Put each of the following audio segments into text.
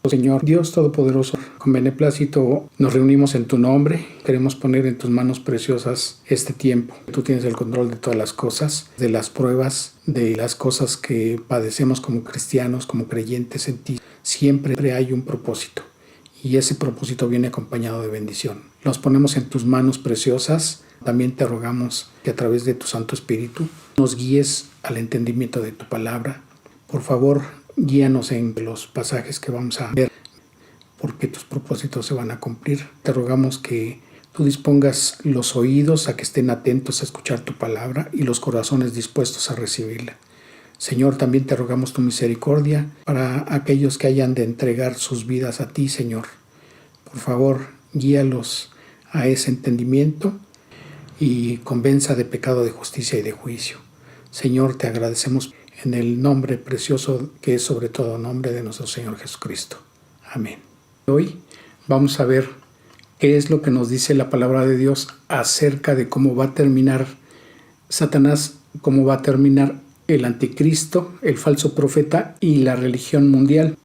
Señor Dios Todopoderoso, con beneplácito nos reunimos en tu nombre. Queremos poner en tus manos preciosas este tiempo. Tú tienes el control de todas las cosas, de las pruebas, de las cosas que padecemos como cristianos, como creyentes en ti. Siempre hay un propósito y ese propósito viene acompañado de bendición. Los ponemos en tus manos preciosas. También te rogamos que a través de tu Santo Espíritu nos guíes al entendimiento de tu palabra. Por favor, guíanos en los pasajes que vamos a ver, porque tus propósitos se van a cumplir. Te rogamos que tú dispongas los oídos a que estén atentos a escuchar tu palabra y los corazones dispuestos a recibirla. Señor, también te rogamos tu misericordia para aquellos que hayan de entregar sus vidas a ti, Señor. Por favor, guíalos a ese entendimiento y convenza de pecado, de justicia y de juicio. Señor, te agradecemos en el nombre precioso que es sobre todo nombre de nuestro Señor Jesucristo. Amén. Hoy vamos a ver qué es lo que nos dice la palabra de Dios acerca de cómo va a terminar Satanás, cómo va a terminar el anticristo, el falso profeta y la religión mundial.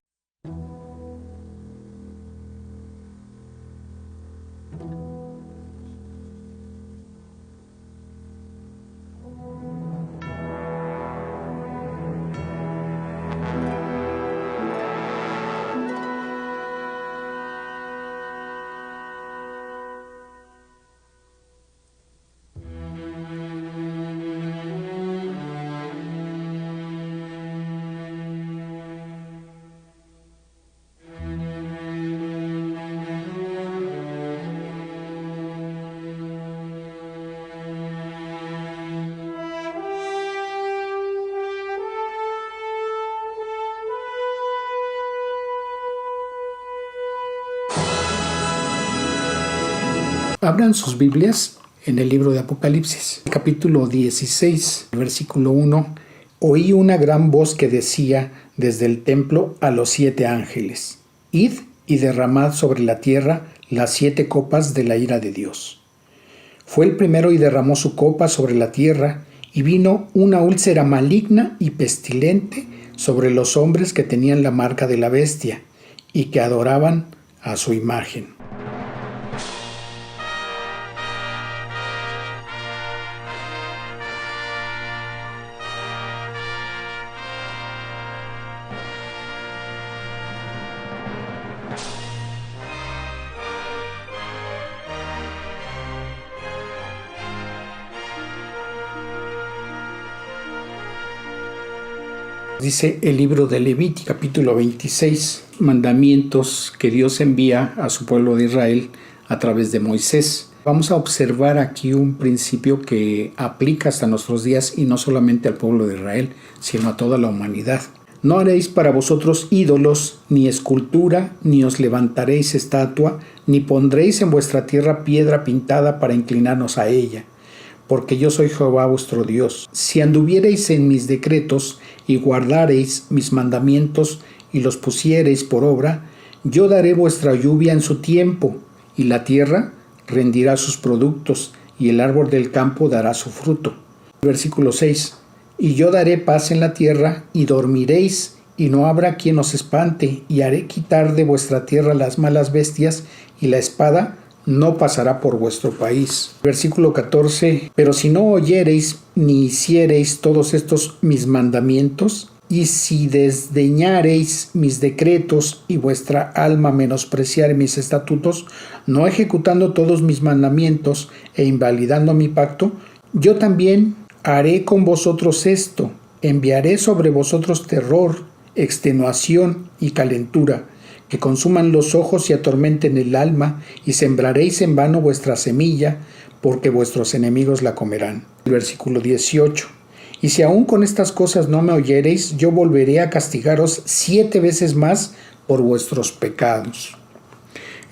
Abran sus Biblias en el libro de Apocalipsis, capítulo 16, versículo 1. Oí una gran voz que decía desde el templo a los 7 ángeles: Id y derramad sobre la tierra las 7 copas de la ira de Dios. Fue el primero y derramó su copa sobre la tierra, y vino una úlcera maligna y pestilente sobre los hombres que tenían la marca de la bestia y que adoraban a su imagen. Dice el libro de Levítico, capítulo 26, mandamientos que Dios envía a su pueblo de Israel a través de Moisés. Vamos a observar aquí un principio que aplica hasta nuestros días y no solamente al pueblo de Israel, sino a toda la humanidad. No haréis para vosotros ídolos, ni escultura, ni os levantaréis estatua, ni pondréis en vuestra tierra piedra pintada para inclinarnos a ella. Porque yo soy Jehová vuestro Dios. Si anduviereis en mis decretos y guardareis mis mandamientos y los pusiereis por obra, yo daré vuestra lluvia en su tiempo, y la tierra rendirá sus productos, y el árbol del campo dará su fruto. Versículo 6. Y yo daré paz en la tierra, y dormiréis, y no habrá quien os espante, y haré quitar de vuestra tierra las malas bestias, y la espada no pasará por vuestro país. Versículo 14. Pero si no oyereis ni hiciereis todos estos mis mandamientos, y si desdeñareis mis decretos y vuestra alma menospreciare mis estatutos, no ejecutando todos mis mandamientos e invalidando mi pacto, yo también haré con vosotros esto: enviaré sobre vosotros terror, extenuación y calentura, que consuman los ojos y atormenten el alma, y sembraréis en vano vuestra semilla, porque vuestros enemigos la comerán. Versículo 18. Y si aún con estas cosas no me oyereis, yo volveré a castigaros 7 veces más por vuestros pecados.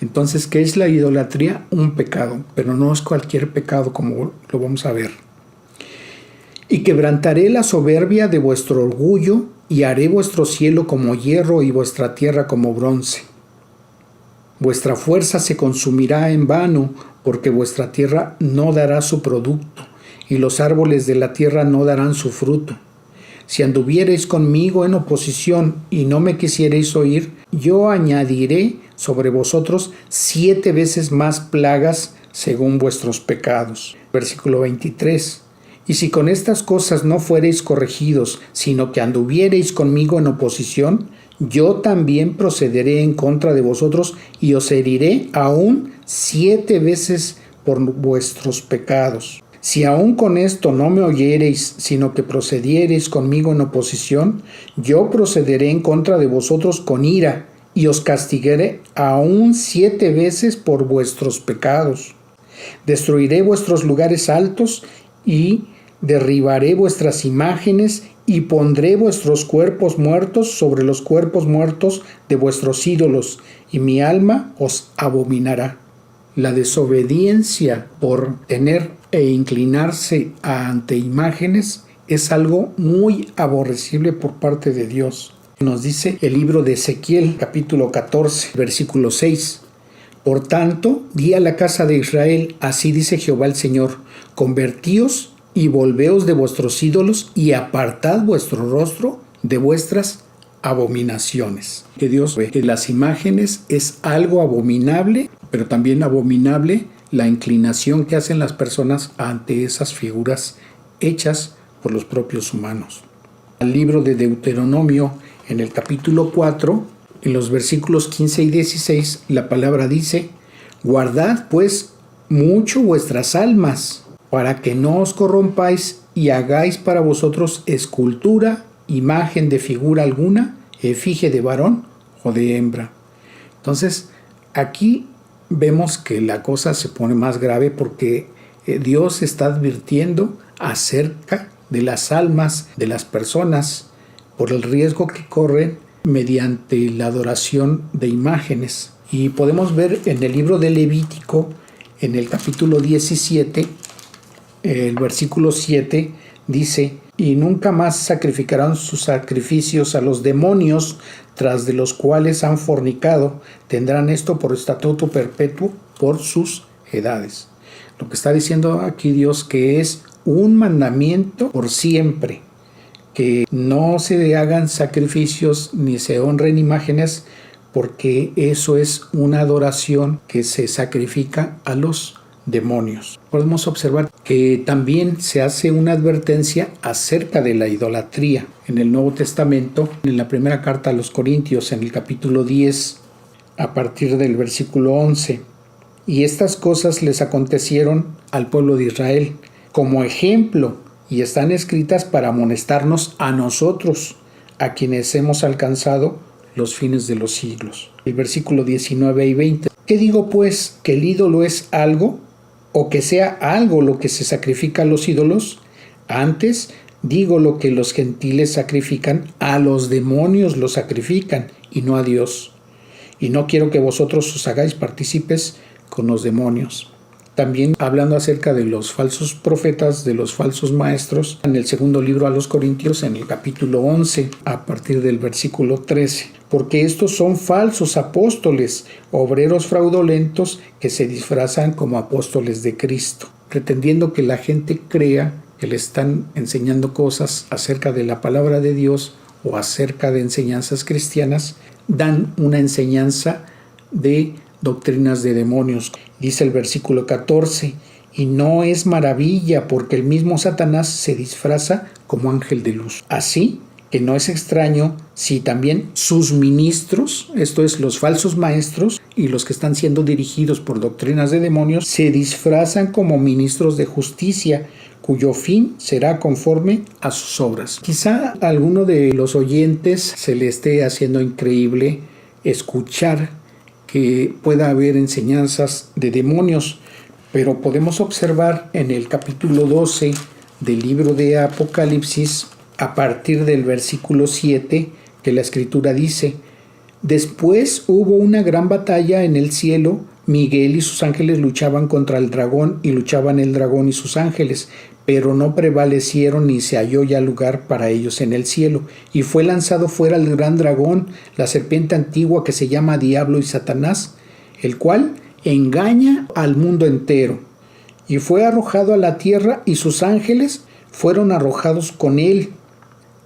Entonces, ¿qué es la idolatría? Un pecado, pero no es cualquier pecado, como lo vamos a ver. Y quebrantaré la soberbia de vuestro orgullo, y haré vuestro cielo como hierro y vuestra tierra como bronce. Vuestra fuerza se consumirá en vano, porque vuestra tierra no dará su producto, y los árboles de la tierra no darán su fruto. Si anduviereis conmigo en oposición y no me quisiereis oír, yo añadiré sobre vosotros 7 veces más plagas según vuestros pecados. Versículo 23. Y si con estas cosas no fuereis corregidos, sino que anduviereis conmigo en oposición, yo también procederé en contra de vosotros y os heriré aún 7 veces por vuestros pecados. Si aún con esto no me oyereis, sino que procediereis conmigo en oposición, yo procederé en contra de vosotros con ira y os castigaré aún 7 veces por vuestros pecados. Destruiré vuestros lugares altos y derribaré vuestras imágenes y pondré vuestros cuerpos muertos sobre los cuerpos muertos de vuestros ídolos, y mi alma os abominará. La desobediencia por tener e inclinarse ante imágenes es algo muy aborrecible por parte de Dios. Nos dice el libro de Ezequiel, capítulo 14, versículo 6. Por tanto, di a la casa de Israel, así dice Jehová el Señor, convertíos y volveos de vuestros ídolos y apartad vuestro rostro de vuestras abominaciones. Que Dios ve que las imágenes es algo abominable, pero también abominable la inclinación que hacen las personas ante esas figuras hechas por los propios humanos. El libro de Deuteronomio, en el capítulo 4, en los versículos 15 y 16, la palabra dice: guardad pues mucho vuestras almas, para que no os corrompáis y hagáis para vosotros escultura, imagen de figura alguna, efigie de varón o de hembra. Entonces, aquí vemos que la cosa se pone más grave porque Dios está advirtiendo acerca de las almas de las personas por el riesgo que corren mediante la adoración de imágenes. Y podemos ver en el libro de Levítico, en el capítulo 17, el versículo 7, dice: y nunca más sacrificarán sus sacrificios a los demonios tras de los cuales han fornicado, tendrán esto por estatuto perpetuo por sus edades. Lo que está diciendo aquí Dios, que es un mandamiento por siempre, que no se hagan sacrificios ni se honren imágenes, porque eso es una adoración que se sacrifica a los demonios. Podemos observar que también se hace una advertencia acerca de la idolatría en el Nuevo Testamento, en la primera carta a los Corintios, en el capítulo 10, a partir del versículo 11. Y estas cosas les acontecieron al pueblo de Israel como ejemplo, y están escritas para amonestarnos a nosotros, a quienes hemos alcanzado los fines de los siglos. El versículo 19 y 20. ¿Qué digo pues? ¿Que el ídolo es algo? ¿O que sea algo lo que se sacrifica a los ídolos? Antes digo lo que los gentiles sacrifican, a los demonios lo sacrifican, y no a Dios. Y no quiero que vosotros os hagáis partícipes con los demonios. También hablando acerca de los falsos profetas, de los falsos maestros, en el segundo libro a los Corintios, en el capítulo 11, a partir del versículo 13. Porque estos son falsos apóstoles, obreros fraudulentos que se disfrazan como apóstoles de Cristo, pretendiendo que la gente crea que le están enseñando cosas acerca de la palabra de Dios o acerca de enseñanzas cristianas. Dan una enseñanza de doctrinas de demonios. Dice el versículo 14: y no es maravilla, porque el mismo Satanás se disfraza como ángel de luz. Así que no es extraño si también sus ministros, esto es, los falsos maestros y los que están siendo dirigidos por doctrinas de demonios, se disfrazan como ministros de justicia, cuyo fin será conforme a sus obras. Quizá a alguno de los oyentes se le esté haciendo increíble escuchar que pueda haber enseñanzas de demonios, pero podemos observar en el capítulo 12 del libro de Apocalipsis, a partir del versículo 7, que la escritura dice: después hubo una gran batalla en el cielo, Miguel y sus ángeles luchaban contra el dragón, y luchaban el dragón y sus ángeles, pero no prevalecieron ni se halló ya lugar para ellos en el cielo. Y fue lanzado fuera el gran dragón, la serpiente antigua que se llama Diablo y Satanás, el cual engaña al mundo entero. Y fue arrojado a la tierra, y sus ángeles fueron arrojados con él.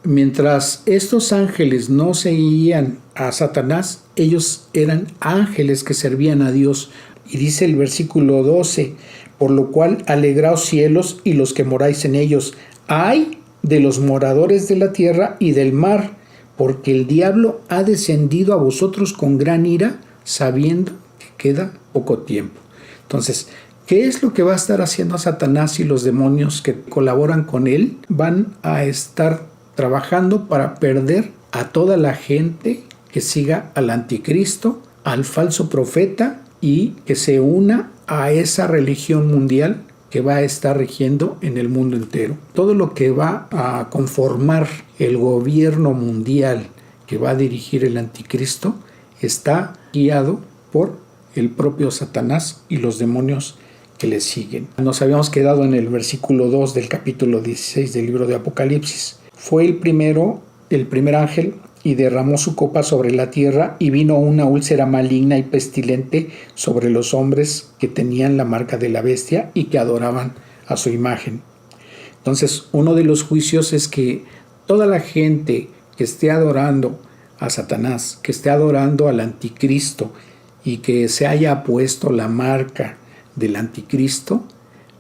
mientras estos ángeles no seguían a Satanás, ellos eran ángeles que servían a Dios. Y dice el versículo 12, por lo cual alegraos cielos y los que moráis en ellos. ¡Ay de los moradores de la tierra y del mar! Porque el diablo ha descendido a vosotros con gran ira, sabiendo que queda poco tiempo. Entonces, ¿qué es lo que va a estar haciendo Satanás y los demonios que colaboran con él? Van a estar trabajando para perder a toda la gente que siga al anticristo, al falso profeta y que se una a esa religión mundial que va a estar rigiendo en el mundo entero. Todo lo que va a conformar el gobierno mundial que va a dirigir el anticristo está guiado por el propio Satanás y los demonios que le siguen. Nos habíamos quedado en el versículo 2 del capítulo 16 del libro de Apocalipsis. Fue el primer ángel, y derramó su copa sobre la tierra, y vino una úlcera maligna y pestilente sobre los hombres que tenían la marca de la bestia y que adoraban a su imagen. Entonces, uno de los juicios es que toda la gente que esté adorando a Satanás, que esté adorando al anticristo y que se haya puesto la marca del anticristo,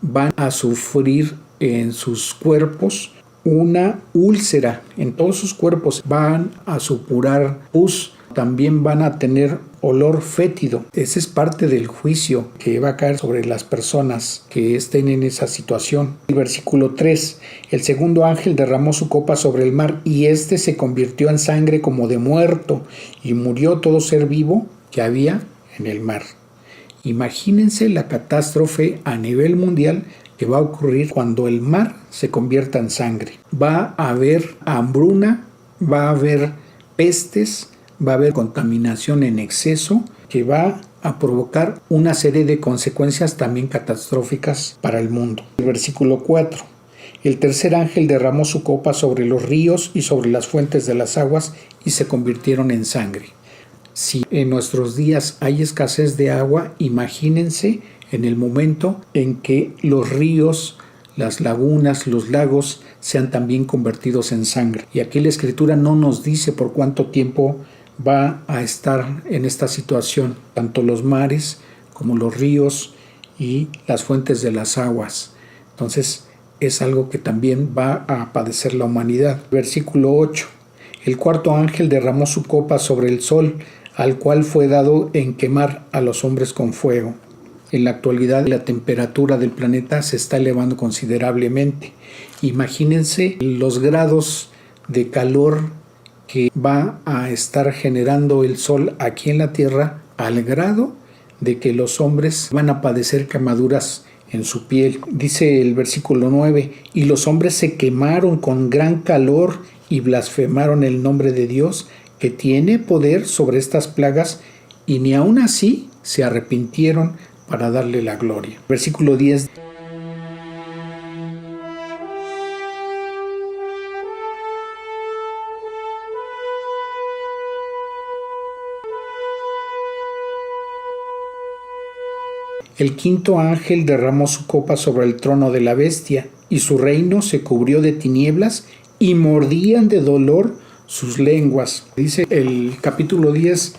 van a sufrir en sus cuerpos una úlcera. En todos sus cuerpos van a supurar pus, también van a tener olor fétido. Ese es parte del juicio que va a caer sobre las personas que estén en esa situación. El versículo 3, el segundo ángel derramó su copa sobre el mar, y éste se convirtió en sangre como de muerto, y murió todo ser vivo que había en el mar. Imagínense la catástrofe a nivel mundial que va a ocurrir cuando el mar se convierta en sangre. Va a haber hambruna, va a haber pestes, va a haber contaminación en exceso que va a provocar una serie de consecuencias también catastróficas para el mundo. El versículo 4. El tercer ángel derramó su copa sobre los ríos y sobre las fuentes de las aguas, y se convirtieron en sangre. Si en nuestros días hay escasez de agua, imagínense en el momento en que los ríos, las lagunas, los lagos sean también convertidos en sangre. Y aquí la Escritura no nos dice por cuánto tiempo va a estar en esta situación, tanto los mares como los ríos y las fuentes de las aguas. Entonces es algo que también va a padecer la humanidad. Versículo 8. El cuarto ángel derramó su copa sobre el sol, al cual fue dado en quemar a los hombres con fuego. En la actualidad la temperatura del planeta se está elevando considerablemente. Imagínense los grados de calor que va a estar generando el sol aquí en la Tierra, al grado de que los hombres van a padecer quemaduras en su piel. Dice el versículo 9, y los hombres se quemaron con gran calor y blasfemaron el nombre de Dios, que tiene poder sobre estas plagas, y ni aun así se arrepintieron para darle la gloria. Versículo 10. El quinto ángel derramó su copa sobre el trono de la bestia, y su reino se cubrió de tinieblas, y mordían de dolor sus lenguas. Dice el capítulo 10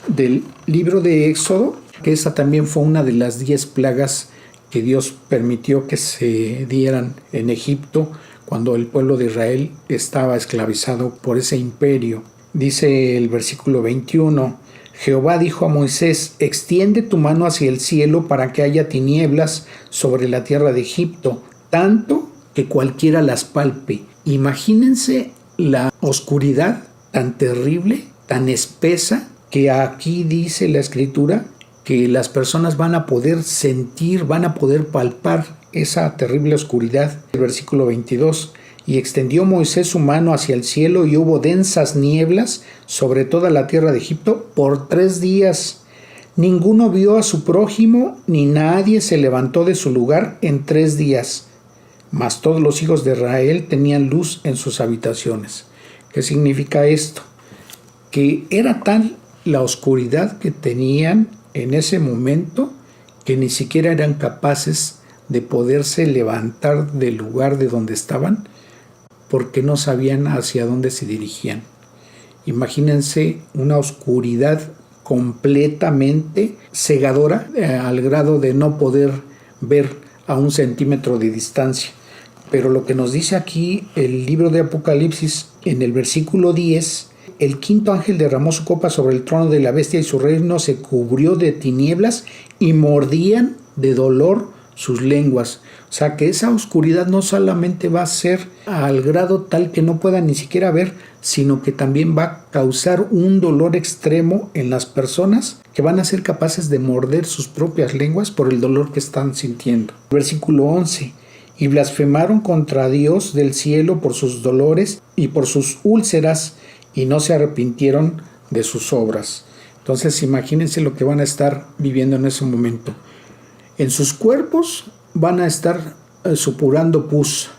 del libro de Éxodo, que esa también fue una de las 10 plagas que Dios permitió que se dieran en Egipto cuando el pueblo de Israel estaba esclavizado por ese imperio. Dice el versículo 21, Jehová dijo a Moisés, extiende tu mano hacia el cielo para que haya tinieblas sobre la tierra de Egipto, tanto que cualquiera las palpe. Imagínense la oscuridad tan terrible, tan espesa, que aquí dice la Escritura que las personas van a poder sentir, van a poder palpar esa terrible oscuridad. El versículo 22, y extendió Moisés su mano hacia el cielo, y hubo densas nieblas sobre toda la tierra de Egipto por 3 días. Ninguno vio a su prójimo, ni nadie se levantó de su lugar en 3 días. Mas todos los hijos de Israel tenían luz en sus habitaciones. ¿Qué significa esto? Que era tal la oscuridad que tenían en ese momento que ni siquiera eran capaces de poderse levantar del lugar de donde estaban porque no sabían hacia dónde se dirigían. Imagínense una oscuridad completamente cegadora, al grado de no poder ver a 1 centímetro de distancia. Pero lo que nos dice aquí el libro de Apocalipsis, en el versículo 10, el quinto ángel derramó su copa sobre el trono de la bestia y su reino se cubrió de tinieblas y mordían de dolor sus lenguas. O sea que esa oscuridad no solamente va a ser al grado tal que no puedan ni siquiera ver, sino que también va a causar un dolor extremo en las personas que van a ser capaces de morder sus propias lenguas por el dolor que están sintiendo. Versículo 11. Y blasfemaron contra Dios del cielo por sus dolores y por sus úlceras, y no se arrepintieron de sus obras. Entonces imagínense lo que van a estar viviendo en ese momento. En sus cuerpos van a estar supurando pus,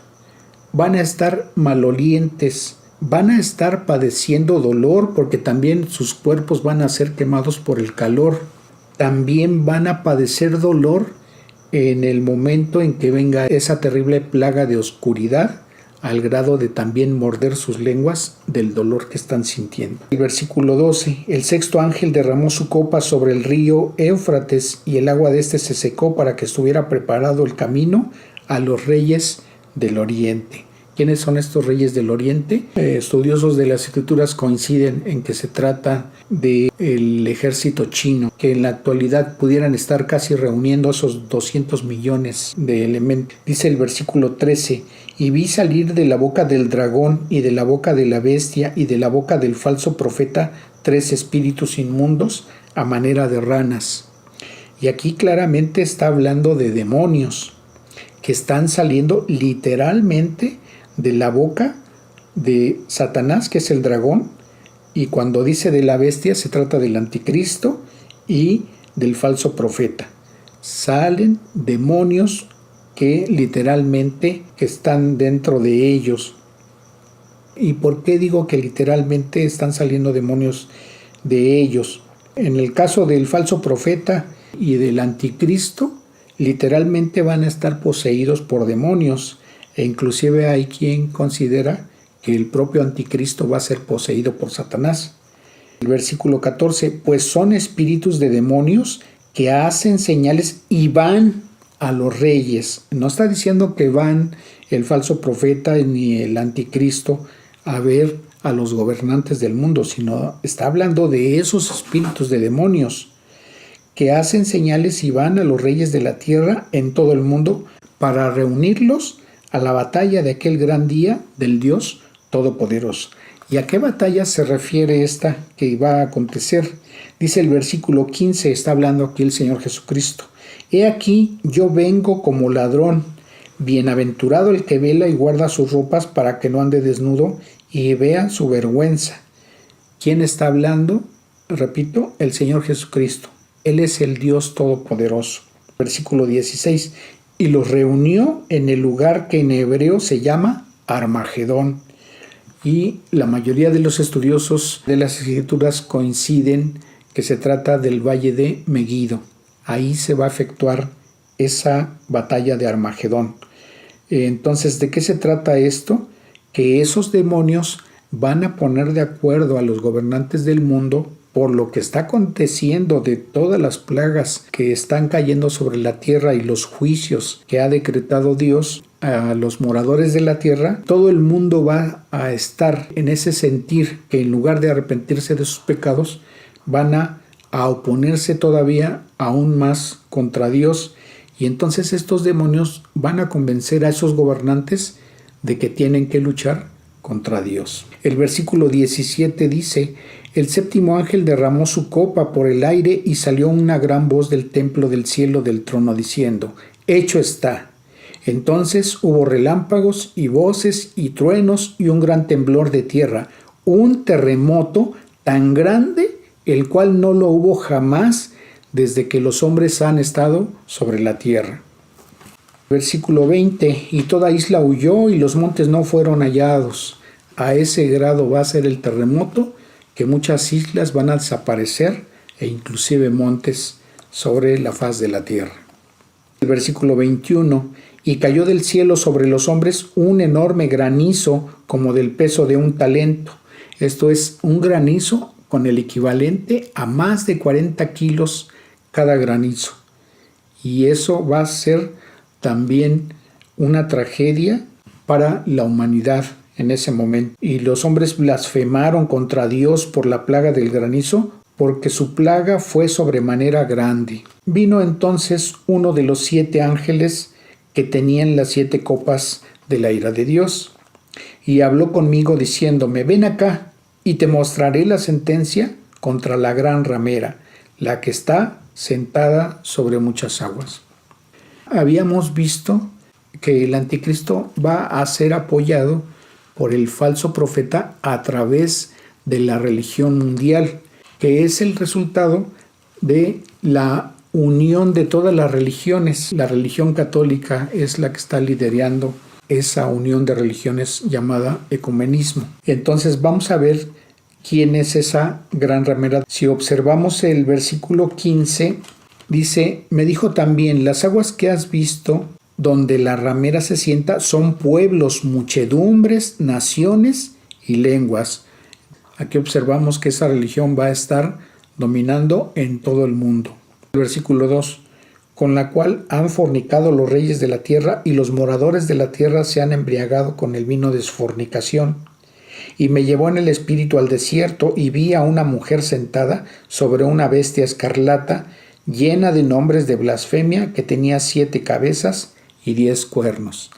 van a estar malolientes, van a estar padeciendo dolor porque también sus cuerpos van a ser quemados por el calor. También van a padecer dolor en el momento en que venga esa terrible plaga de oscuridad, al grado de también morder sus lenguas del dolor que están sintiendo. El versículo 12. El sexto ángel derramó su copa sobre el río Éufrates y el agua de este se secó para que estuviera preparado el camino a los reyes del oriente. ¿Quiénes son estos reyes del oriente? Estudiosos de las escrituras coinciden en que se trata del ejército chino, que en la actualidad pudieran estar casi reuniendo esos 200 millones de elementos. Dice el versículo 13, y vi salir de la boca del dragón y de la boca de la bestia y de la boca del falso profeta 3 espíritus inmundos a manera de ranas. Y aquí claramente está hablando de demonios que están saliendo literalmente de la boca de Satanás, que es el dragón, y cuando dice de la bestia se trata del anticristo y del falso profeta. Salen demonios que literalmente están dentro de ellos. ¿Y por qué digo que literalmente están saliendo demonios de ellos? En el caso del falso profeta y del anticristo, literalmente van a estar poseídos por demonios. E inclusive hay quien considera que el propio anticristo va a ser poseído por Satanás. El versículo 14, pues son espíritus de demonios que hacen señales y van a los reyes. No está diciendo que van el falso profeta ni el anticristo a ver a los gobernantes del mundo, sino está hablando de esos espíritus de demonios que hacen señales y van a los reyes de la tierra en todo el mundo para reunirlos a la batalla de aquel gran día del Dios Todopoderoso. ¿Y a qué batalla se refiere esta que va a acontecer? Dice el versículo 15, está hablando aquí el Señor Jesucristo. He aquí, yo vengo como ladrón. Bienaventurado el que vela y guarda sus ropas para que no ande desnudo y vea su vergüenza. ¿Quién está hablando? Repito, el Señor Jesucristo. Él es el Dios Todopoderoso. Versículo 16. Y los reunió en el lugar que en hebreo se llama Armagedón. Y la mayoría de los estudiosos de las escrituras coinciden que se trata del valle de Meguido. Ahí se va a efectuar esa batalla de Armagedón. Entonces, ¿de qué se trata esto? Que esos demonios van a poner de acuerdo a los gobernantes del mundo por lo que está aconteciendo de todas las plagas que están cayendo sobre la tierra y los juicios que ha decretado Dios a los moradores de la tierra. Todo el mundo va a estar en ese sentir que en lugar de arrepentirse de sus pecados, van a oponerse todavía aún más contra Dios. Y entonces estos demonios van a convencer a esos gobernantes de que tienen que luchar contra Dios. El versículo 17 dice: el séptimo ángel derramó su copa por el aire y salió una gran voz del templo del cielo del trono diciendo: hecho está. Entonces hubo relámpagos y voces y truenos y un gran temblor de tierra, un terremoto tan grande el cual no lo hubo jamás desde que los hombres han estado sobre la tierra. Versículo 20, y toda isla huyó y los montes no fueron hallados. A ese grado va a ser el terremoto que muchas islas van a desaparecer e inclusive montes sobre la faz de la tierra. El versículo 21, y cayó del cielo sobre los hombres un enorme granizo como del peso de un talento. Esto es un granizo con el equivalente a más de 40 kilos cada granizo. Y eso va a ser también una tragedia para la humanidad en ese momento. Y los hombres blasfemaron contra Dios por la plaga del granizo, porque su plaga fue sobremanera grande. Vino entonces uno de los 7 ángeles que tenían las 7 copas de la ira de Dios, y habló conmigo diciéndome: ven acá, y te mostraré la sentencia contra la gran ramera, la que está sentada sobre muchas aguas. Habíamos visto que el anticristo va a ser apoyado por el falso profeta a través de la religión mundial, que es el resultado de la unión de todas las religiones. La religión católica es la que está liderando esa unión de religiones llamada ecumenismo. Entonces vamos a ver quién es esa gran ramera. Si observamos el versículo 15, dice: me dijo también, las aguas que has visto donde la ramera se sienta son pueblos, muchedumbres, naciones y lenguas. Aquí observamos que esa religión va a estar dominando en todo el mundo. El versículo 2, con la cual han fornicado los reyes de la tierra, y los moradores de la tierra se han embriagado con el vino de su fornicación. Y me llevó en el espíritu al desierto, y vi a una mujer sentada sobre una bestia escarlata, llena de nombres de blasfemia, que tenía 7 cabezas y 10 cuernos.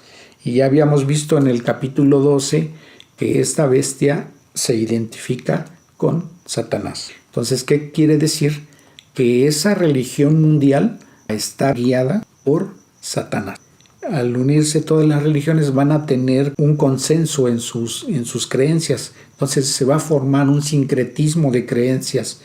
Y ya habíamos visto en el capítulo 12 que esta bestia se identifica con Satanás. Entonces, ¿qué quiere decir? Que esa religión mundial está guiada por Satanás. Al unirse todas las religiones van a tener un consenso en sus creencias. Entonces se va a formar un sincretismo de creencias.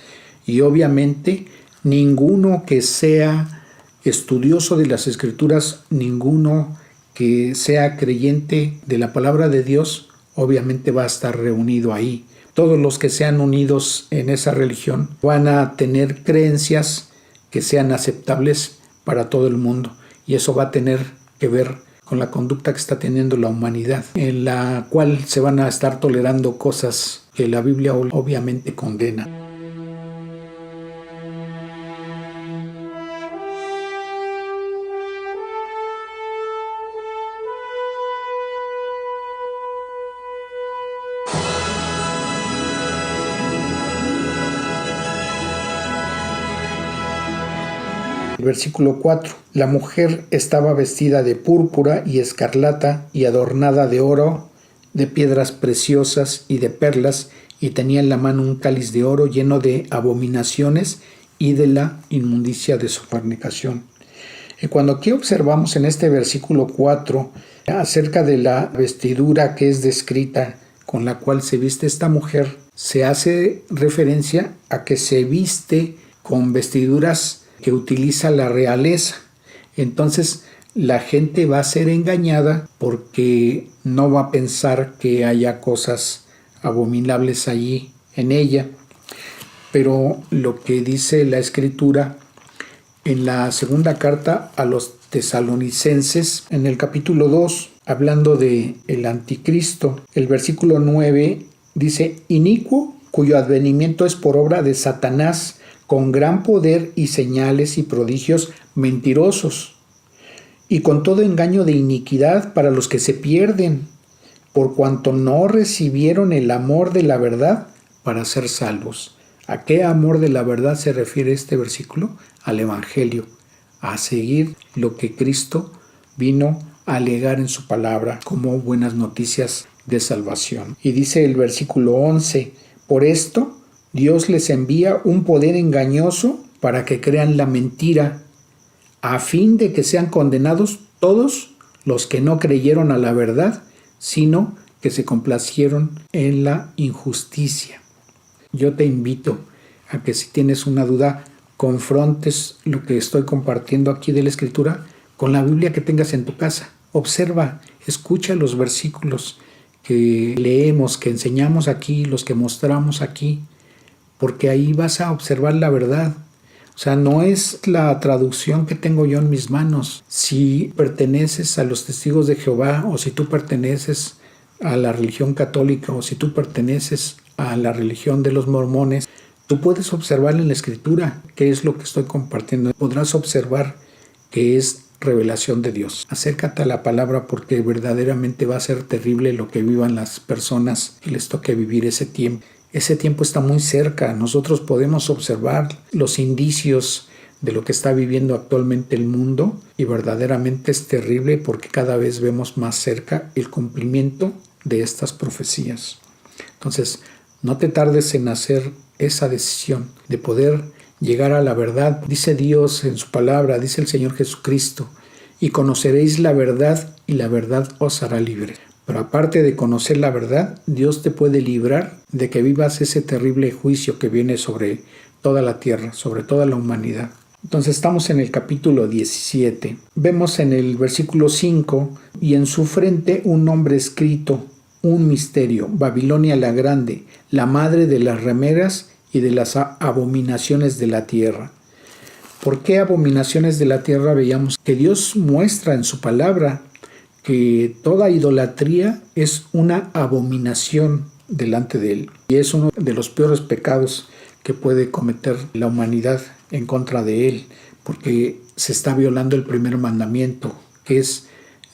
Y obviamente ninguno que sea estudioso de las Escrituras, ninguno que sea creyente de la palabra de Dios, obviamente va a estar reunido ahí. Todos los que sean unidos en esa religión van a tener creencias que sean aceptables para todo el mundo. Y eso va a tener que ver con la conducta que está teniendo la humanidad, en la cual se van a estar tolerando cosas que la Biblia obviamente condena. Versículo 4. La mujer estaba vestida de púrpura y escarlata y adornada de oro, de piedras preciosas y de perlas, y tenía en la mano un cáliz de oro lleno de abominaciones y de la inmundicia de su fornicación. Y cuando aquí observamos en este versículo 4 acerca de la vestidura que es descrita con la cual se viste esta mujer, se hace referencia a que se viste con vestiduras que utiliza la realeza. Entonces la gente va a ser engañada porque no va a pensar que haya cosas abominables allí en ella. Pero lo que dice la Escritura en la segunda carta a los tesalonicenses, en el capítulo 2, hablando de el anticristo, el versículo 9 dice: inicuo, cuyo advenimiento es por obra de Satanás, con gran poder y señales y prodigios mentirosos, y con todo engaño de iniquidad para los que se pierden, por cuanto no recibieron el amor de la verdad para ser salvos. ¿A qué amor de la verdad se refiere este versículo? Al Evangelio, a seguir lo que Cristo vino a alegar en su palabra como buenas noticias de salvación. Y dice el versículo 11, por esto Dios les envía un poder engañoso para que crean la mentira, a fin de que sean condenados todos los que no creyeron a la verdad, sino que se complacieron en la injusticia. Yo te invito a que si tienes una duda, confrontes lo que estoy compartiendo aquí de la Escritura con la Biblia que tengas en tu casa. Observa, escucha los versículos que leemos, que enseñamos aquí, los que mostramos aquí, porque ahí vas a observar la verdad. O sea, no es la traducción que tengo yo en mis manos. Si perteneces a los Testigos de Jehová, o si tú perteneces a la religión católica, o si tú perteneces a la religión de los mormones, tú puedes observar en la Escritura qué es lo que estoy compartiendo. Podrás observar que es revelación de Dios. Acércate a la palabra, porque verdaderamente va a ser terrible lo que vivan las personas que les toque vivir ese tiempo. Ese tiempo está muy cerca. Nosotros podemos observar los indicios de lo que está viviendo actualmente el mundo, y verdaderamente es terrible porque cada vez vemos más cerca el cumplimiento de estas profecías. Entonces, no te tardes en hacer esa decisión de poder llegar a la verdad. Dice Dios en su palabra, dice el Señor Jesucristo: y conoceréis la verdad, y la verdad os hará libre. Pero aparte de conocer la verdad, Dios te puede librar de que vivas ese terrible juicio que viene sobre toda la tierra, sobre toda la humanidad. Entonces estamos en el capítulo 17. Vemos en el versículo 5: y en su frente un nombre escrito, un misterio, Babilonia la grande, la madre de las rameras y de las abominaciones de la tierra. ¿Por qué abominaciones de la tierra? Veíamos que Dios muestra en su palabra que toda idolatría es una abominación delante de Él. Y es uno de los peores pecados que puede cometer la humanidad en contra de Él, porque se está violando el primer mandamiento, que es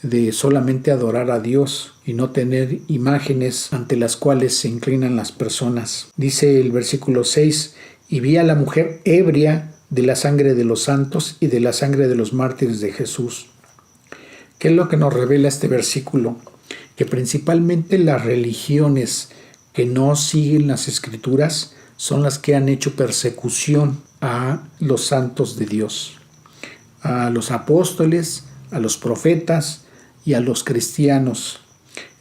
de solamente adorar a Dios y no tener imágenes ante las cuales se inclinan las personas. Dice el versículo 6: y vi a la mujer ebria de la sangre de los santos y de la sangre de los mártires de Jesús. ¿Qué es lo que nos revela este versículo? Que principalmente las religiones que no siguen las Escrituras son las que han hecho persecución a los santos de Dios, a los apóstoles, a los profetas y a los cristianos.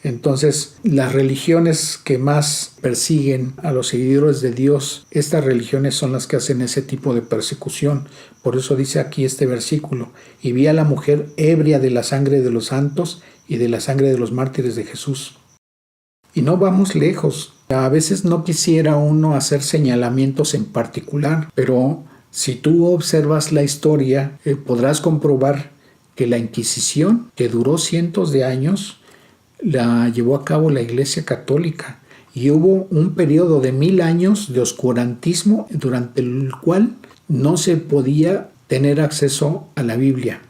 Entonces, las religiones que más persiguen a los seguidores de Dios, estas religiones son las que hacen ese tipo de persecución. Por eso dice aquí este versículo: y vi a la mujer ebria de la sangre de los santos y de la sangre de los mártires de Jesús. Y no vamos lejos. A veces no quisiera uno hacer señalamientos en particular, pero si tú observas la historia, podrás comprobar que la Inquisición, que duró cientos de años, la llevó a cabo la Iglesia Católica, y hubo un periodo de 1000 años de oscurantismo durante el cual no se podía tener acceso a la Biblia.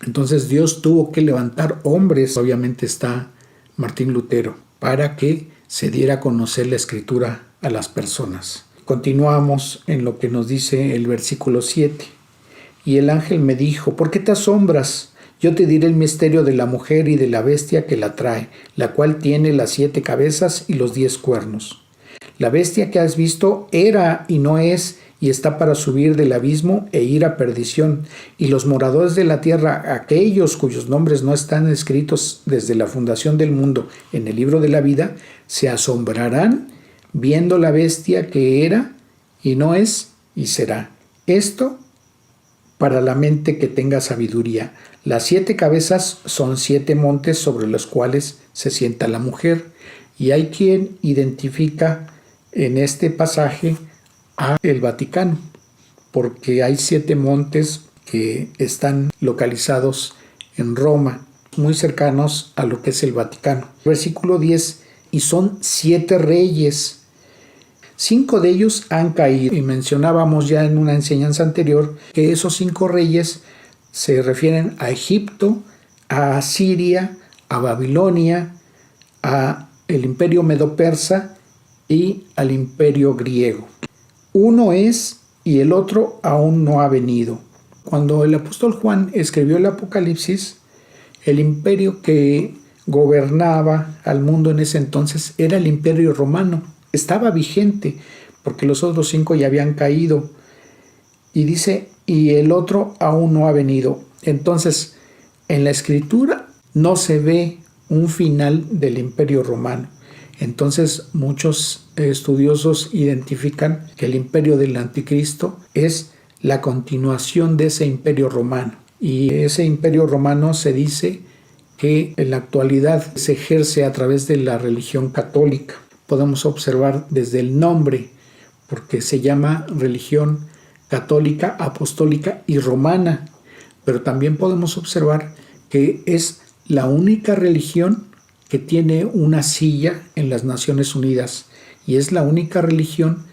Entonces Dios tuvo que levantar hombres, obviamente está Martín Lutero, para que se diera a conocer la Escritura a las personas. Continuamos en lo que nos dice el versículo 7. Y el ángel me dijo: ¿por qué te asombras? Yo te diré el misterio de la mujer y de la bestia que la trae, la cual tiene las 7 cabezas y los 10 cuernos. La bestia que has visto era y no es, y está para subir del abismo e ir a perdición. Y los moradores de la tierra, aquellos cuyos nombres no están escritos desde la fundación del mundo en el libro de la vida, se asombrarán viendo la bestia que era y no es y será. Esto para la mente que tenga sabiduría. Las 7 cabezas son 7 montes sobre los cuales se sienta la mujer, y hay quien identifica en este pasaje a el Vaticano, porque hay 7 montes que están localizados en Roma, muy cercanos a lo que es el Vaticano. Versículo 10: y son 7 reyes. 5 de ellos han caído, y mencionábamos ya en una enseñanza anterior que esos 5 reyes se refieren a Egipto, a Asiria, a Babilonia, a el imperio medo-persa y al imperio griego. Uno es y el otro aún no ha venido. Cuando el apóstol Juan escribió el Apocalipsis, el imperio que gobernaba al mundo en ese entonces era el imperio romano. Estaba vigente porque los otros 5 ya habían caído. Y dice, y el otro aún no ha venido. Entonces, en la Escritura no se ve un final del imperio romano. Entonces, muchos estudiosos identifican que el imperio del anticristo es la continuación de ese imperio romano. Y ese imperio romano se dice que en la actualidad se ejerce a través de la religión católica. Podemos observar desde el nombre, porque se llama religión católica, apostólica y romana. Pero también podemos observar que es la única religión que tiene una silla en las Naciones Unidas, y es la única religión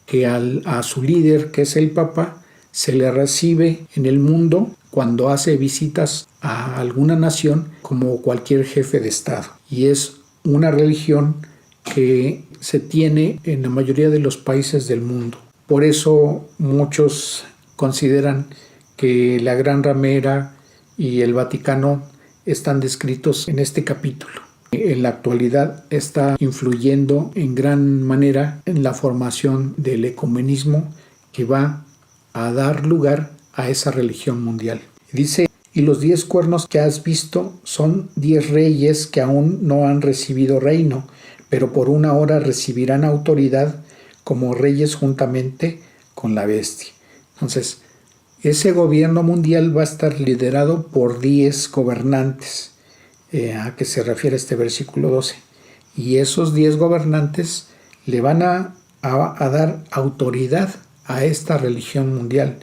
que a su líder, que es el Papa, se le recibe en el mundo cuando hace visitas a alguna nación como cualquier jefe de Estado. Y es una religión que se tiene en la mayoría de los países del mundo. Por eso muchos consideran que la Gran Ramera y el Vaticano están descritos en este capítulo. En la actualidad está influyendo en gran manera en la formación del ecumenismo que va a dar lugar a esa religión mundial. Dice: y los 10 cuernos que has visto son 10 reyes que aún no han recibido reino, pero por una hora recibirán autoridad como reyes juntamente con la bestia. Entonces, ese gobierno mundial va a estar liderado por 10 gobernantes, a que se refiere este versículo 12. Y esos 10 gobernantes le van a dar autoridad a esta religión mundial,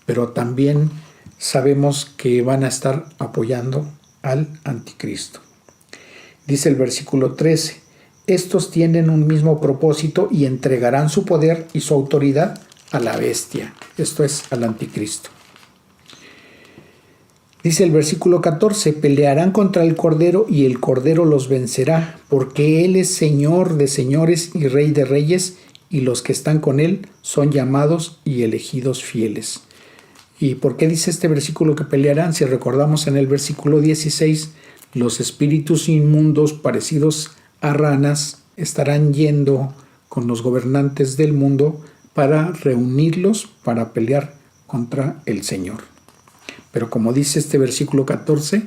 pero también sabemos que van a estar apoyando al anticristo. Dice el versículo 13: estos tienen un mismo propósito y entregarán su poder y su autoridad a la bestia, esto es, al anticristo. Dice el versículo 14: pelearán contra el Cordero y el Cordero los vencerá, porque Él es Señor de señores y Rey de reyes, y los que están con Él son llamados y elegidos fieles. ¿Y por qué dice este versículo que pelearán? Si recordamos en el versículo 16, los espíritus inmundos parecidos a ranas estarán yendo con los gobernantes del mundo para reunirlos para pelear contra el Señor. Pero como dice este versículo 14,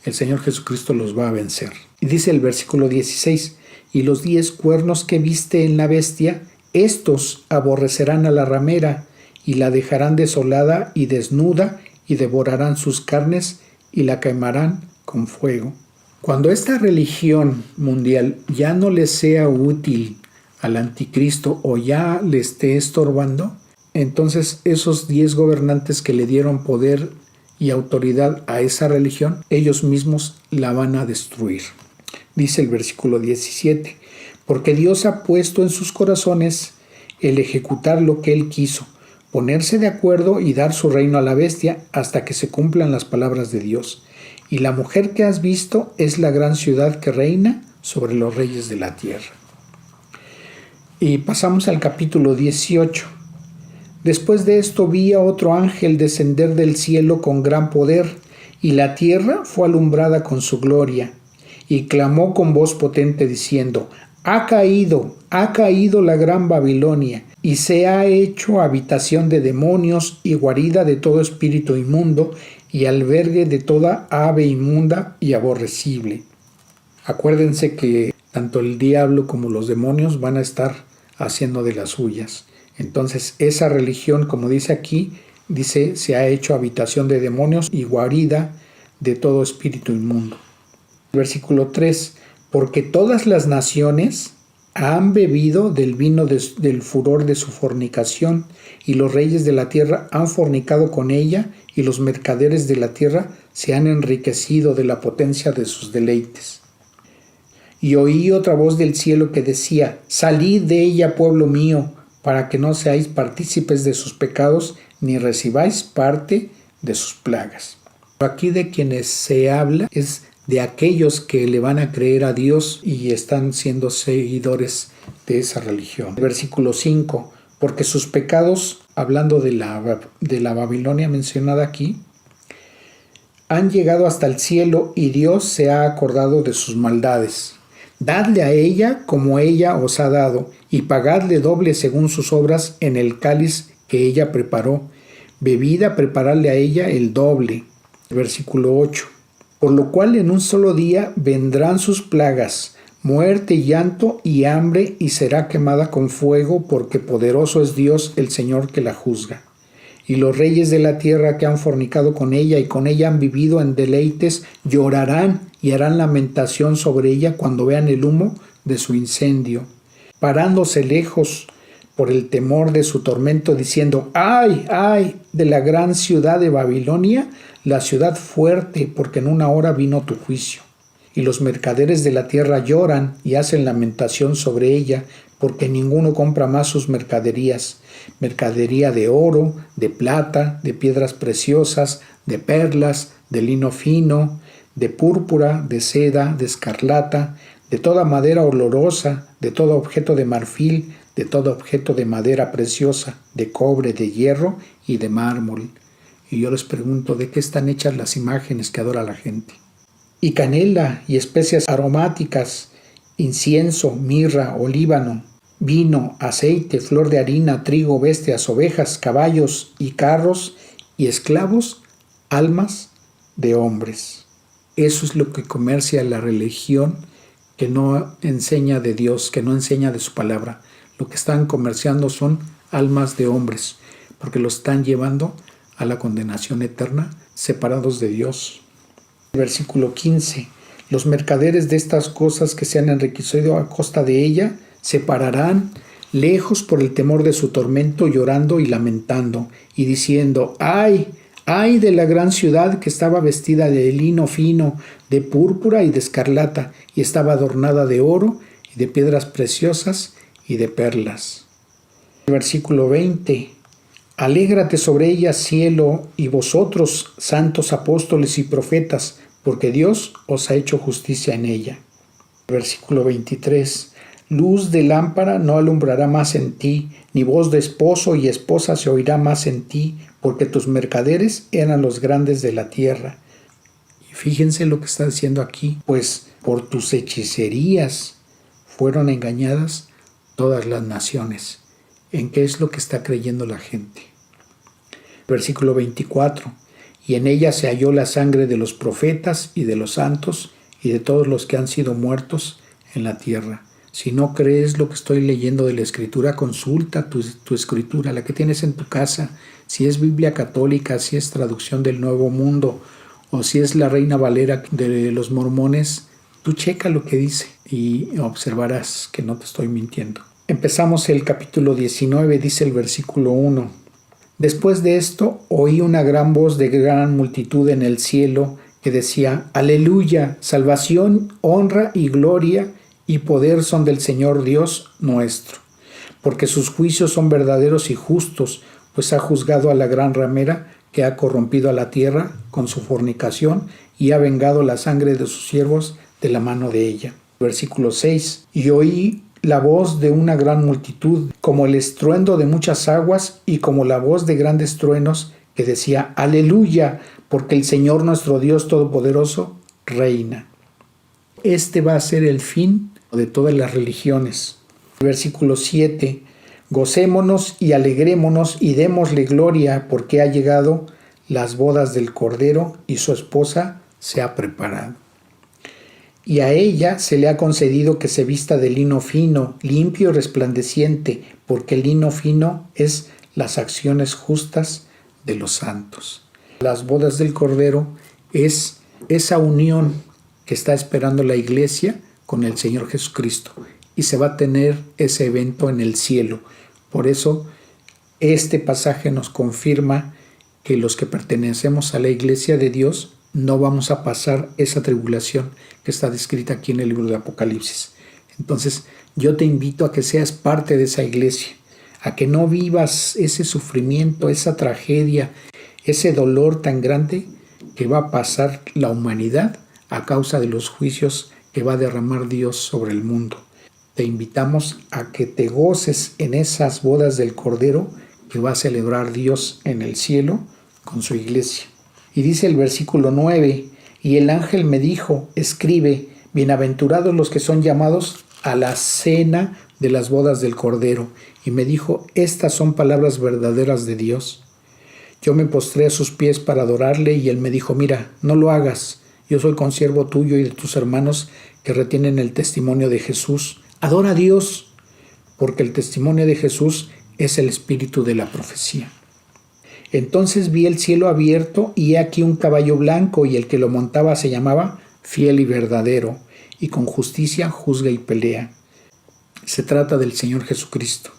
el Señor Jesucristo los va a vencer. Y dice el versículo 16: y los 10 cuernos que viste en la bestia, estos aborrecerán a la ramera, y la dejarán desolada y desnuda, y devorarán sus carnes, y la quemarán con fuego. Cuando esta religión mundial ya no le sea útil al anticristo o ya le esté estorbando, entonces esos 10 gobernantes que le dieron poder y autoridad a esa religión, ellos mismos la van a destruir. Dice el versículo 17: porque Dios ha puesto en sus corazones el ejecutar lo que Él quiso, ponerse de acuerdo y dar su reino a la bestia hasta que se cumplan las palabras de Dios. Y la mujer que has visto es la gran ciudad que reina sobre los reyes de la tierra. Y pasamos al capítulo 18. Después de esto vi a otro ángel descender del cielo con gran poder, y la tierra fue alumbrada con su gloria. Y clamó con voz potente diciendo: ha caído la gran Babilonia, y se ha hecho habitación de demonios y guarida de todo espíritu inmundo, y albergue de toda ave inmunda y aborrecible. Acuérdense que tanto el diablo como los demonios van a estar haciendo de las suyas. Entonces esa religión, como dice aquí, dice: se ha hecho habitación de demonios y guarida de todo espíritu inmundo. Versículo 3: porque todas las naciones han bebido del vino del furor de su fornicación, y los reyes de la tierra han fornicado con ella, y los mercaderes de la tierra se han enriquecido de la potencia de sus deleites. Y oí otra voz del cielo que decía: salid de ella, pueblo mío, para que no seáis partícipes de sus pecados, ni recibáis parte de sus plagas. Aquí de quienes se habla es de aquellos que le van a creer a Dios y están siendo seguidores de esa religión. Versículo 5: porque sus pecados, hablando de la Babilonia mencionada aquí, han llegado hasta el cielo, y Dios se ha acordado de sus maldades. Dadle a ella como ella os ha dado, y pagadle doble según sus obras en el cáliz que ella preparó. Bebida prepararle a ella el doble. Versículo 8: por lo cual en un solo día vendrán sus plagas, muerte, llanto y hambre, y será quemada con fuego, porque poderoso es Dios el Señor que la juzga. Y los reyes de la tierra que han fornicado con ella y con ella han vivido en deleites, llorarán y harán lamentación sobre ella cuando vean el humo de su incendio, parándose lejos por el temor de su tormento, diciendo: ¡ay, ay de la gran ciudad de Babilonia, la ciudad fuerte, porque en una hora vino tu juicio! Y los mercaderes de la tierra lloran y hacen lamentación sobre ella, porque ninguno compra más sus mercaderías, mercadería de oro, de plata, de piedras preciosas, de perlas, de lino fino, de púrpura, de seda, de escarlata, de toda madera olorosa, de todo objeto de marfil, de todo objeto de madera preciosa, de cobre, de hierro y de mármol. Y yo les pregunto, ¿de qué están hechas las imágenes que adora la gente? Y canela y especias aromáticas, incienso, mirra, olíbano, vino, aceite, flor de harina, trigo, bestias, ovejas, caballos y carros y esclavos, almas de hombres. Eso es lo que comercia la religión que no enseña de Dios, que no enseña de su palabra. Lo que están comerciando son almas de hombres, porque los están llevando a la condenación eterna, separados de Dios. Versículo 15. Los mercaderes de estas cosas que se han enriquecido a costa de ella se pararán lejos por el temor de su tormento, llorando y lamentando, y diciendo: ¡ay, ay de la gran ciudad que estaba vestida de lino fino, de púrpura y de escarlata, y estaba adornada de oro y de piedras preciosas y de perlas! Versículo 20. Alégrate sobre ella, cielo, y vosotros, santos apóstoles y profetas, porque Dios os ha hecho justicia en ella. Versículo 23. Luz de lámpara no alumbrará más en ti, ni voz de esposo y esposa se oirá más en ti, porque tus mercaderes eran los grandes de la tierra. Y fíjense lo que está diciendo aquí, pues por tus hechicerías fueron engañadas todas las naciones. ¿En qué es lo que está creyendo la gente? Versículo 24. Y en ella se halló la sangre de los profetas y de los santos y de todos los que han sido muertos en la tierra. Si no crees lo que estoy leyendo de la Escritura, consulta tu Escritura, la que tienes en tu casa. Si es Biblia católica, si es traducción del Nuevo Mundo o si es la Reina Valera de los mormones, tú checa lo que dice y observarás que no te estoy mintiendo. Empezamos el capítulo 19, dice el versículo 1. Después de esto oí una gran voz de gran multitud en el cielo que decía: Aleluya, salvación, honra y gloria y poder son del Señor Dios nuestro, porque sus juicios son verdaderos y justos, pues ha juzgado a la gran ramera que ha corrompido a la tierra con su fornicación y ha vengado la sangre de sus siervos de la mano de ella. Versículo 6. Y oí la voz de una gran multitud, como el estruendo de muchas aguas y como la voz de grandes truenos, que decía: Aleluya, porque el Señor nuestro Dios Todopoderoso reina. Este va a ser el fin de todas las religiones. Versículo 7. Gocémonos y alegrémonos y démosle gloria, porque ha llegado las bodas del Cordero y su esposa se ha preparado. Y a ella se le ha concedido que se vista de lino fino, limpio y resplandeciente, porque el lino fino es las acciones justas de los santos. Las bodas del Cordero es esa unión que está esperando la iglesia con el Señor Jesucristo, y se va a tener ese evento en el cielo. Por eso este pasaje nos confirma que los que pertenecemos a la iglesia de Dios no vamos a pasar esa tribulación que está descrita aquí en el libro de Apocalipsis. Entonces yo te invito a que seas parte de esa iglesia, a que no vivas ese sufrimiento, esa tragedia, ese dolor tan grande que va a pasar la humanidad a causa de los juicios que va a derramar Dios sobre el mundo. Te invitamos a que te goces en esas bodas del Cordero que va a celebrar Dios en el cielo con su iglesia. Y dice el versículo 9, y el ángel me dijo: escribe, bienaventurados los que son llamados a la cena de las bodas del Cordero. Y me dijo: estas son palabras verdaderas de Dios. Yo me postré a sus pies para adorarle, y él me dijo: mira, no lo hagas, yo soy consiervo tuyo y de tus hermanos que retienen el testimonio de Jesús. Adora a Dios, porque el testimonio de Jesús es el espíritu de la profecía. Entonces vi el cielo abierto, y he aquí un caballo blanco, y el que lo montaba se llamaba Fiel y Verdadero, y con justicia juzga y pelea. Se trata del Señor Jesucristo.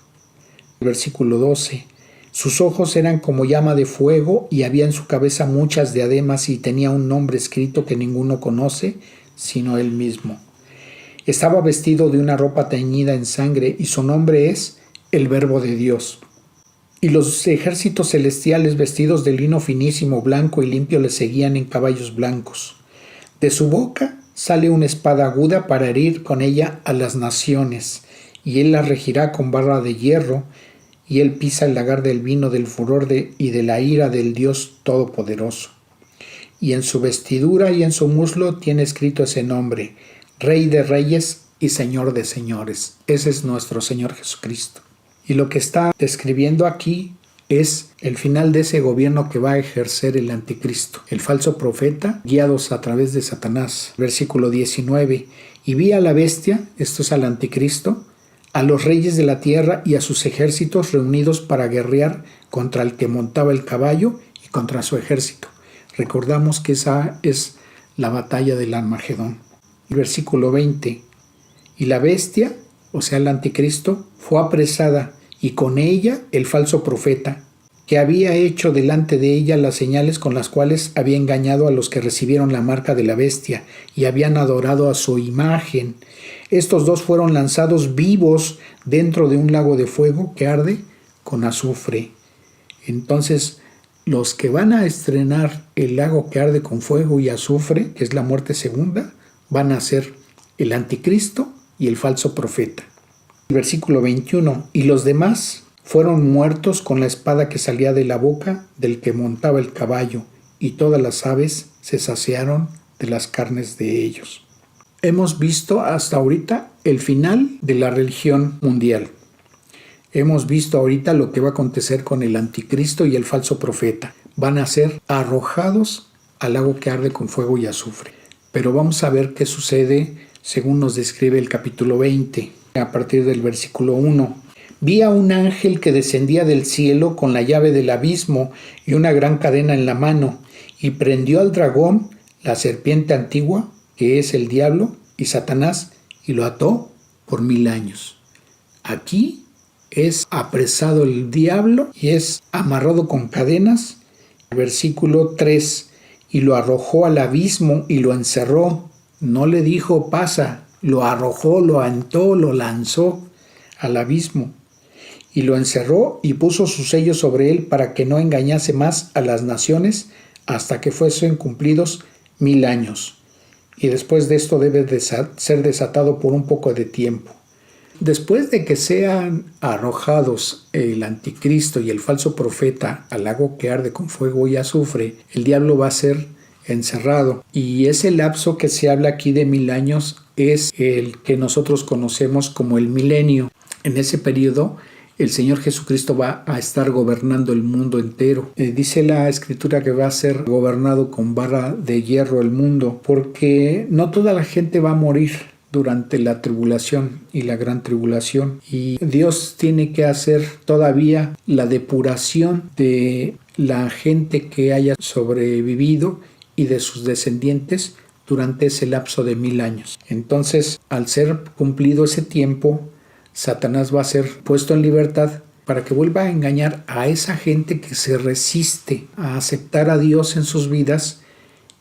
Versículo 12. Sus ojos eran como llama de fuego y había en su cabeza muchas diademas y tenía un nombre escrito que ninguno conoce sino él mismo. Estaba vestido de una ropa teñida en sangre y su nombre es el Verbo de Dios. Y los ejércitos celestiales vestidos de lino finísimo, blanco y limpio le seguían en caballos blancos. De su boca sale una espada aguda para herir con ella a las naciones, y él la regirá con barra de hierro, y él pisa el lagar del vino del furor y de la ira del Dios Todopoderoso. Y en su vestidura y en su muslo tiene escrito ese nombre, Rey de Reyes y Señor de Señores. Ese es nuestro Señor Jesucristo. Y lo que está describiendo aquí es el final de ese gobierno que va a ejercer el anticristo, el falso profeta, guiados a través de Satanás. Versículo 19. Y vi a la bestia, esto es al anticristo, a los reyes de la tierra y a sus ejércitos reunidos para guerrear contra el que montaba el caballo y contra su ejército. Recordamos que esa es la batalla del Armagedón. Versículo 20. Y la bestia, o sea el anticristo, fue apresada, y con ella el falso profeta, que había hecho delante de ella las señales con las cuales había engañado a los que recibieron la marca de la bestia y habían adorado a su imagen. Estos dos fueron lanzados vivos dentro de un lago de fuego que arde con azufre. Entonces, los que van a estrenar el lago que arde con fuego y azufre, que es la muerte segunda, van a ser el anticristo y el falso profeta. Versículo 21. Y los demás fueron muertos con la espada que salía de la boca del que montaba el caballo, y todas las aves se saciaron de las carnes de ellos. Hemos visto hasta ahorita el final de la religión mundial. Hemos visto ahorita lo que va a acontecer con el anticristo y el falso profeta. Van a ser arrojados al lago que arde con fuego y azufre. Pero vamos a ver qué sucede según nos describe el capítulo 20. A partir del versículo 1. Vi a un ángel que descendía del cielo con la llave del abismo y una gran cadena en la mano, y prendió al dragón, la serpiente antigua, que es el diablo y Satanás, y lo ató por 1000 años. Aquí es apresado el diablo y es amarrado con cadenas. Versículo 3. Y lo arrojó al abismo y lo encerró. No le dijo pasa, lo arrojó, lo aventó, lo lanzó al abismo. Y lo encerró y puso su sello sobre él para que no engañase más a las naciones hasta que fuesen cumplidos 1000 años. Y después de esto debe ser desatado por un poco de tiempo. Después de que sean arrojados el anticristo y el falso profeta al lago que arde con fuego y azufre, el diablo va a ser encerrado. Y ese lapso que se habla aquí de 1000 años es el que nosotros conocemos como el milenio. En ese periodo el Señor Jesucristo va a estar gobernando el mundo entero. Dice la Escritura que va a ser gobernado con barra de hierro el mundo, porque no toda la gente va a morir durante la tribulación y la gran tribulación. Y Dios tiene que hacer todavía la depuración de la gente que haya sobrevivido y de sus descendientes durante ese lapso de 1000 años. Entonces, al ser cumplido ese tiempo, Satanás va a ser puesto en libertad para que vuelva a engañar a esa gente que se resiste a aceptar a Dios en sus vidas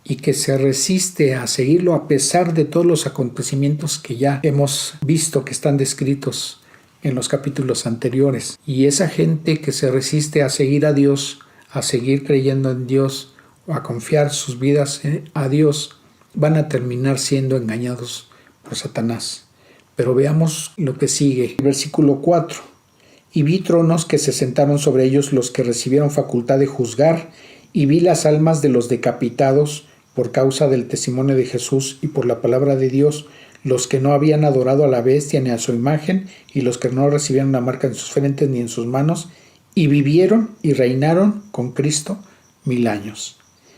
y que se resiste a seguirlo a pesar de todos los acontecimientos que ya hemos visto que están descritos en los capítulos anteriores. Y esa gente que se resiste a seguir a Dios, a seguir creyendo en Dios o a confiar sus vidas a Dios, van a terminar siendo engañados por Satanás. Pero veamos lo que sigue. Versículo 4. Y vi tronos que se sentaron sobre ellos los que recibieron facultad de juzgar, y vi las almas de los decapitados por causa del testimonio de Jesús y por la palabra de Dios, los que no habían adorado a la bestia ni a su imagen, y los que no recibieron la marca en sus frentes ni en sus manos, y vivieron y reinaron con Cristo 1000 años.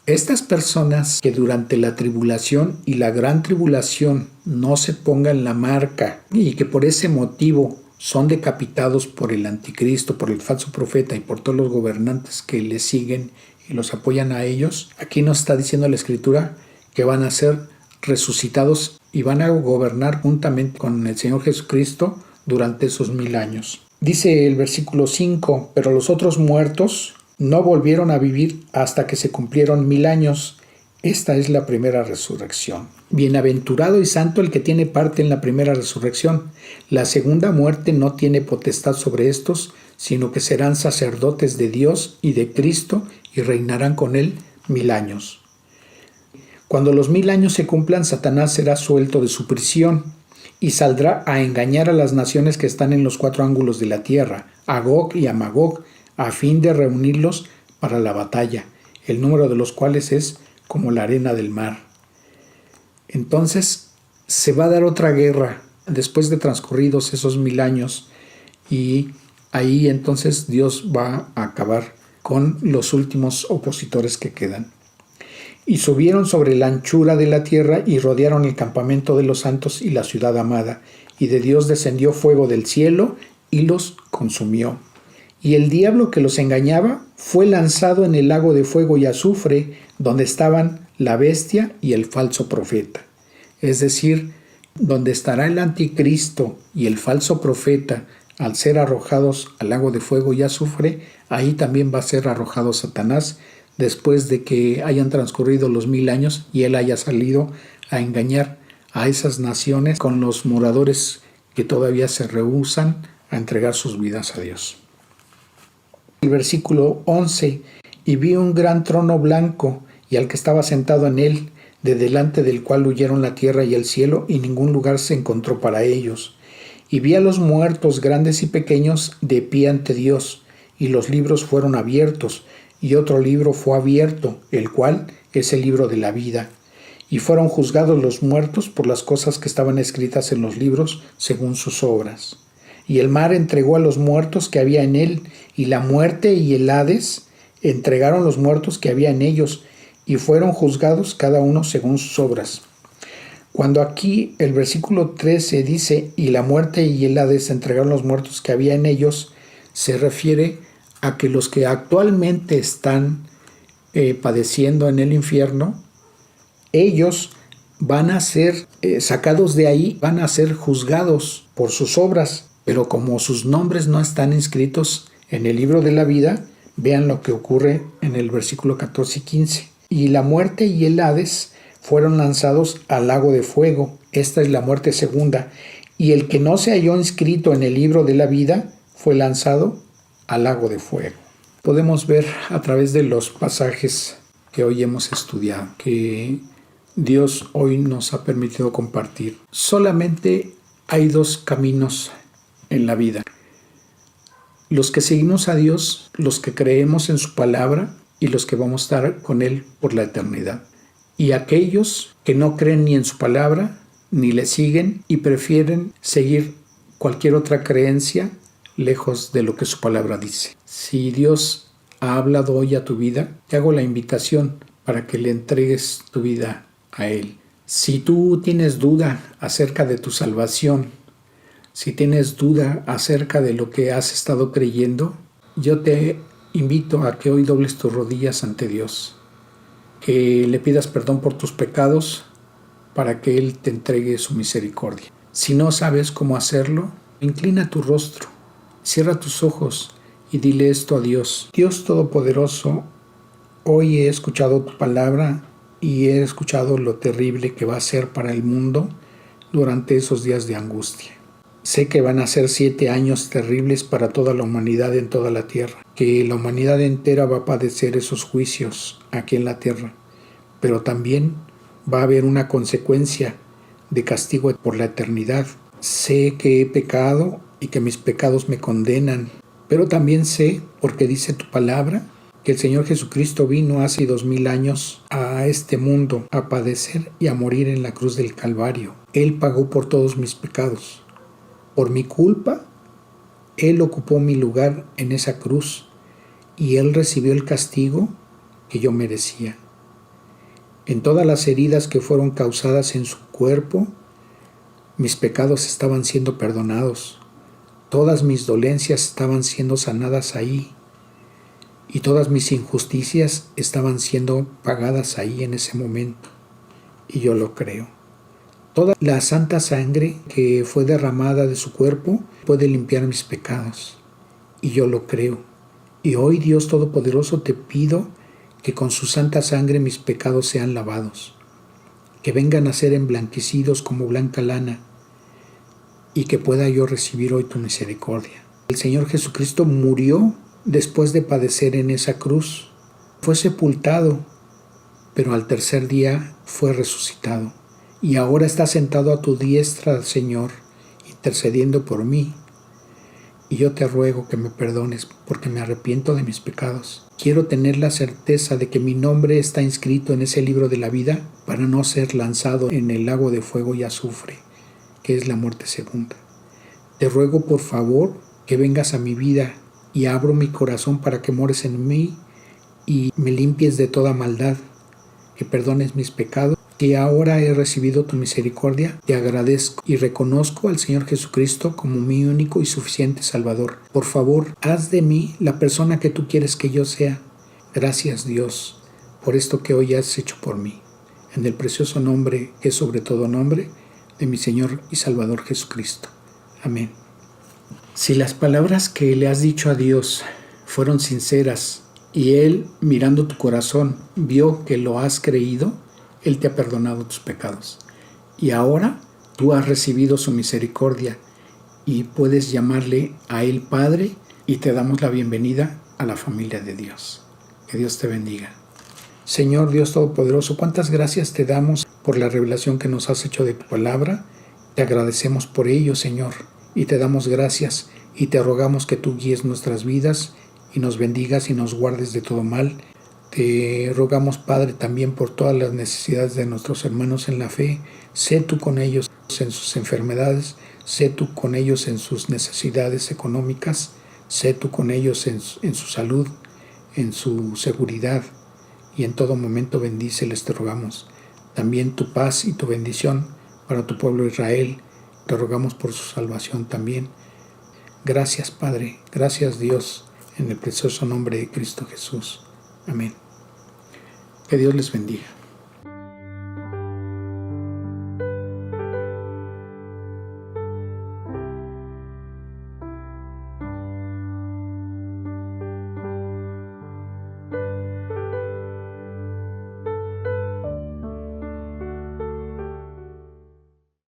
Estas personas que durante la tribulación y la gran tribulación no se pongan la marca y que por ese motivo son decapitados por el anticristo, por el falso profeta y por todos los gobernantes que le siguen y los apoyan a ellos, aquí nos está diciendo la Escritura que van a ser resucitados y van a gobernar juntamente con el Señor Jesucristo durante esos 1000 años. Dice el versículo 5, pero los otros muertos no volvieron a vivir hasta que se cumplieron 1000 años. Esta es la primera resurrección. Bienaventurado y santo el que tiene parte en la primera resurrección. La segunda muerte no tiene potestad sobre estos, sino que serán sacerdotes de Dios y de Cristo y reinarán con él 1000 años. Cuando los 1000 años se cumplan, Satanás será suelto de su prisión y saldrá a engañar a las naciones que están en los 4 ángulos de la tierra, a Gog y a Magog, a fin de reunirlos para la batalla, el número de los cuales es como la arena del mar. Entonces se va a dar otra guerra después de transcurridos esos 1000 años, y ahí entonces Dios va a acabar con los últimos opositores que quedan. Y subieron sobre la anchura de la tierra y rodearon el campamento de los santos y la ciudad amada, y de Dios descendió fuego del cielo y los consumió. Y el diablo que los engañaba fue lanzado en el lago de fuego y azufre, donde estaban la bestia y el falso profeta. Es decir, donde estará el anticristo y el falso profeta, al ser arrojados al lago de fuego y azufre, ahí también va a ser arrojado Satanás, después de que hayan transcurrido los 1000 años y él haya salido a engañar a esas naciones con los moradores que todavía se rehúsan a entregar sus vidas a Dios. El versículo 11, y vi un gran trono blanco y al que estaba sentado en él, de delante del cual huyeron la tierra y el cielo, y ningún lugar se encontró para ellos. Y vi a los muertos grandes y pequeños de pie ante Dios, y los libros fueron abiertos, y otro libro fue abierto, el cual es el libro de la vida. Y fueron juzgados los muertos por las cosas que estaban escritas en los libros según sus obras. Y el mar entregó a los muertos que había en él, y la muerte y el Hades entregaron los muertos que había en ellos, y fueron juzgados cada uno según sus obras. Cuando aquí el versículo 13 dice, y la muerte y el Hades entregaron los muertos que había en ellos, se refiere a que los que actualmente están padeciendo en el infierno, ellos van a ser sacados de ahí, van a ser juzgados por sus obras, pero como sus nombres no están inscritos en el libro de la vida, vean lo que ocurre en el versículo 14 y 15. Y la muerte y el Hades fueron lanzados al lago de fuego. Esta es la muerte segunda. Y el que no se halló inscrito en el libro de la vida fue lanzado al lago de fuego. Podemos ver a través de los pasajes que hoy hemos estudiado que Dios hoy nos ha permitido compartir. Solamente hay 2 caminos en la vida: los que seguimos a Dios, los que creemos en su palabra y los que vamos a estar con Él por la eternidad. Y aquellos que no creen ni en su palabra, ni le siguen y prefieren seguir cualquier otra creencia lejos de lo que su palabra dice. Si Dios ha hablado hoy a tu vida, te hago la invitación para que le entregues tu vida a Él. Si tú tienes duda acerca de tu salvación, si tienes duda acerca de lo que has estado creyendo, yo te invito a que hoy dobles tus rodillas ante Dios, que le pidas perdón por tus pecados para que Él te entregue su misericordia. Si no sabes cómo hacerlo, inclina tu rostro, cierra tus ojos y dile esto a Dios. Dios Todopoderoso, hoy he escuchado tu palabra y he escuchado lo terrible que va a ser para el mundo durante esos días de angustia. Sé que van a ser 7 años terribles para toda la humanidad en toda la tierra, que la humanidad entera va a padecer esos juicios aquí en la tierra, pero también va a haber una consecuencia de castigo por la eternidad. Sé que he pecado y que mis pecados me condenan, pero también sé, porque dice tu palabra, que el Señor Jesucristo vino hace 2000 años a este mundo a padecer y a morir en la cruz del Calvario. Él pagó por todos mis pecados. Por mi culpa, Él ocupó mi lugar en esa cruz y Él recibió el castigo que yo merecía. En todas las heridas que fueron causadas en su cuerpo, mis pecados estaban siendo perdonados. Todas mis dolencias estaban siendo sanadas ahí y todas mis injusticias estaban siendo pagadas ahí en ese momento. Y yo lo creo. Toda la santa sangre que fue derramada de su cuerpo puede limpiar mis pecados. Y yo lo creo. Y hoy, Dios Todopoderoso, te pido que con su santa sangre mis pecados sean lavados, que vengan a ser emblanquecidos como blanca lana, y que pueda yo recibir hoy tu misericordia. El Señor Jesucristo murió después de padecer en esa cruz. Fue sepultado, pero al tercer día fue resucitado. Y ahora está sentado a tu diestra, Señor, intercediendo por mí. Y yo te ruego que me perdones porque me arrepiento de mis pecados. Quiero tener la certeza de que mi nombre está inscrito en ese libro de la vida para no ser lanzado en el lago de fuego y azufre, que es la muerte segunda. Te ruego por favor que vengas a mi vida y abro mi corazón para que mores en mí y me limpies de toda maldad, que perdones mis pecados. Que ahora he recibido tu misericordia, te agradezco y reconozco al Señor Jesucristo como mi único y suficiente Salvador. Por favor, haz de mí la persona que tú quieres que yo sea. Gracias, Dios, por esto que hoy has hecho por mí. En el precioso nombre, que es sobre todo nombre, de mi Señor y Salvador Jesucristo. Amén. Si las palabras que le has dicho a Dios fueron sinceras y Él, mirando tu corazón, vio que lo has creído, Él te ha perdonado tus pecados. Y ahora tú has recibido su misericordia y puedes llamarle a Él Padre, y te damos la bienvenida a la familia de Dios. Que Dios te bendiga. Señor Dios Todopoderoso, cuántas gracias te damos por la revelación que nos has hecho de tu palabra. Te agradecemos por ello, Señor, y te damos gracias y te rogamos que tú guíes nuestras vidas y nos bendigas y nos guardes de todo mal. Te rogamos, Padre, también por todas las necesidades de nuestros hermanos en la fe. Sé tú con ellos en sus enfermedades, sé tú con ellos en sus necesidades económicas, sé tú con ellos en su salud, en su seguridad, y en todo momento bendíceles, te rogamos. También tu paz y tu bendición para tu pueblo Israel, te rogamos por su salvación también. Gracias, Padre, gracias, Dios, en el precioso nombre de Cristo Jesús. Amén. Que Dios les bendiga.